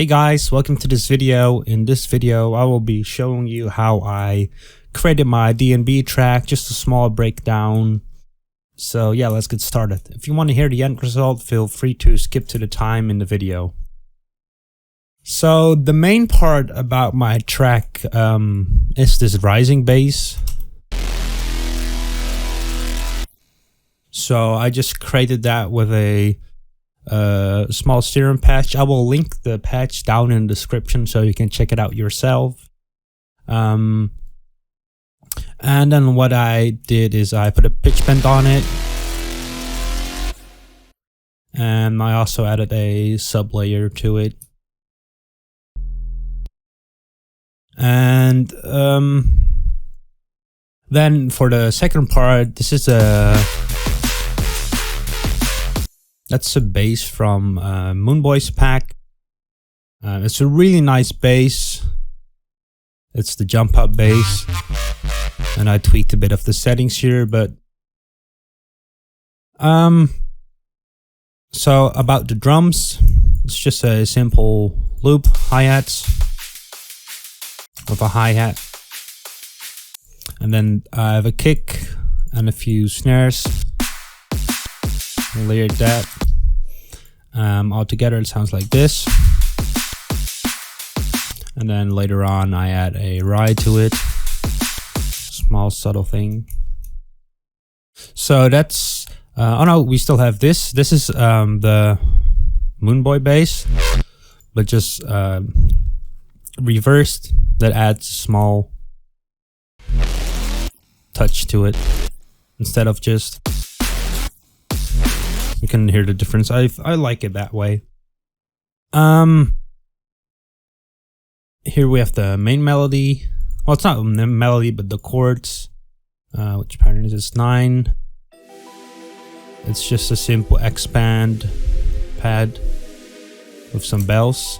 Hey guys, welcome to this video. In this video, I will be showing you how I created my D&B track, just a small breakdown. So yeah, let's get started. If you want to hear the end result, feel free to skip to the time in the video. So the main part about my track is this rising bass. So I just created that with a small serum patch. I will link the patch down in the description so you can check it out yourself. And then what I did is I put a pitch bend on it, and I also added a sub layer to it. And then for the second part, this is that's a bass from Moonboy's pack. It's a really nice bass. It's the jump up bass, and I tweaked a bit of the settings here. But so about the drums, it's just a simple loop hi-hats with a hi-hat, and then I have a kick and a few snares. Layered that. All together it sounds like this, and then later on I add a ride to it, small subtle thing. So that's oh no, we still have this is the Moonboy bass, but just reversed. That adds a small touch to it instead of just, you can hear the difference. I like it that way. Here we have the main melody. Well, it's not a melody, but the chords. Which pattern is this? 9. It's just a simple expand pad with some bells.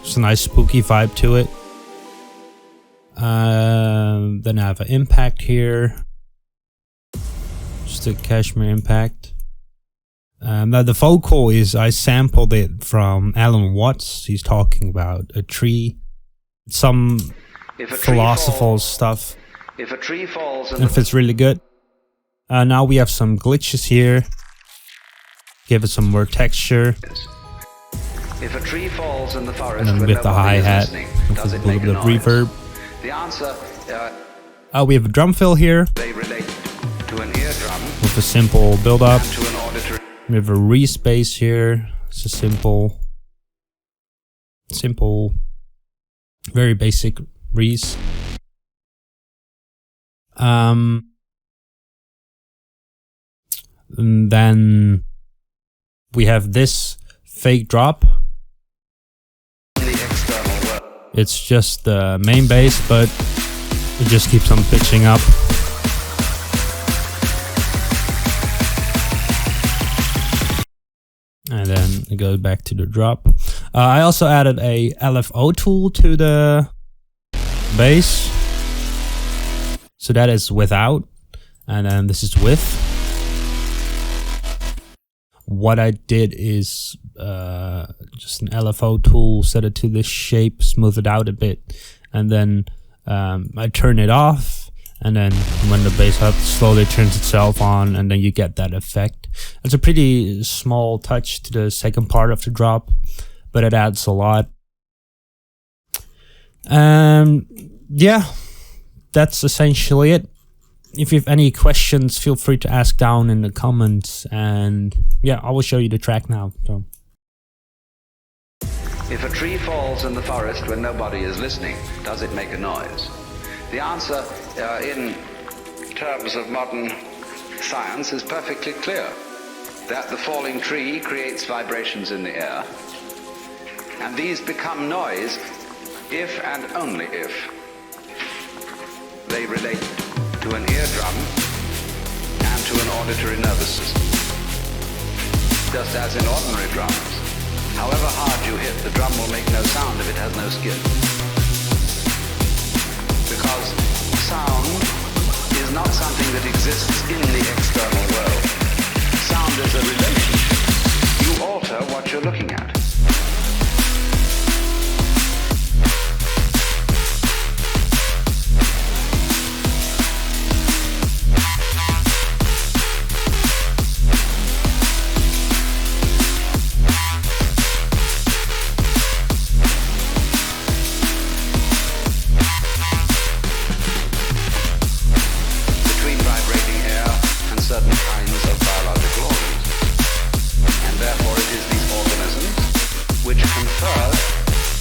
It's a nice spooky vibe to it. Then I have an impact here. Just a cashmere impact. Now the vocal is, I sampled it from Alan Watts. He's talking about a tree, some philosophical stuff. If a tree falls, and it's really good. Now we have some glitches here. Give it some more texture. If a tree falls in the forest, and then with the hi-hat, with a little bit of reverb. The answer. We have a drum fill here. They relate to an eardrum with a simple build-up. to an auditory. We have a re-space here. It's a simple, very basic res. And then we have this fake drop. It's just the main bass, but it just keeps on pitching up. And then it goes back to the drop. I also added a LFO tool to the bass. So that is without, and then this is with. What I did is just an LFO tool, set it to this shape, smooth it out a bit, and then I turn it off, and then when the bass up slowly turns itself on, and then you get that effect. It's a pretty small touch to the second part of the drop, but it adds a lot. Yeah, that's essentially it. If you have any questions, feel free to ask down in the comments, and yeah, I will show you the track now. So. If a tree falls in the forest when nobody is listening, does it make a noise? The answer, in terms of modern science, is perfectly clear. That the falling tree creates vibrations in the air, and these become noise if and only if they relate to an eardrum and to an auditory nervous system. Just as in ordinary drums, however hard you hit, the drum will make no sound if it has no skin. Because sound is not something that exists in the external world. Sound is a relationship. You alter what what you're looking at. Certain kinds of biological organisms. And therefore it is these organisms which confer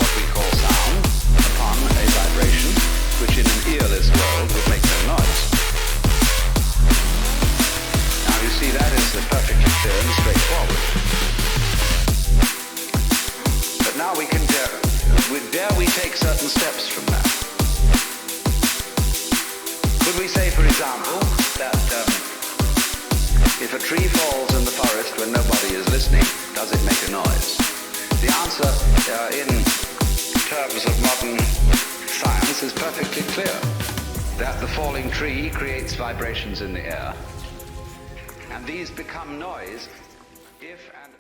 what we call sound upon a vibration which in an earless world would make no noise. Now you see that is perfectly clear and straightforward. But now we can dare we take certain steps from that? Could we say, for example, that if a tree falls in the forest when nobody is listening, does it make a noise? The answer in terms of modern science is perfectly clear. That the falling tree creates vibrations in the air, and these become noise if and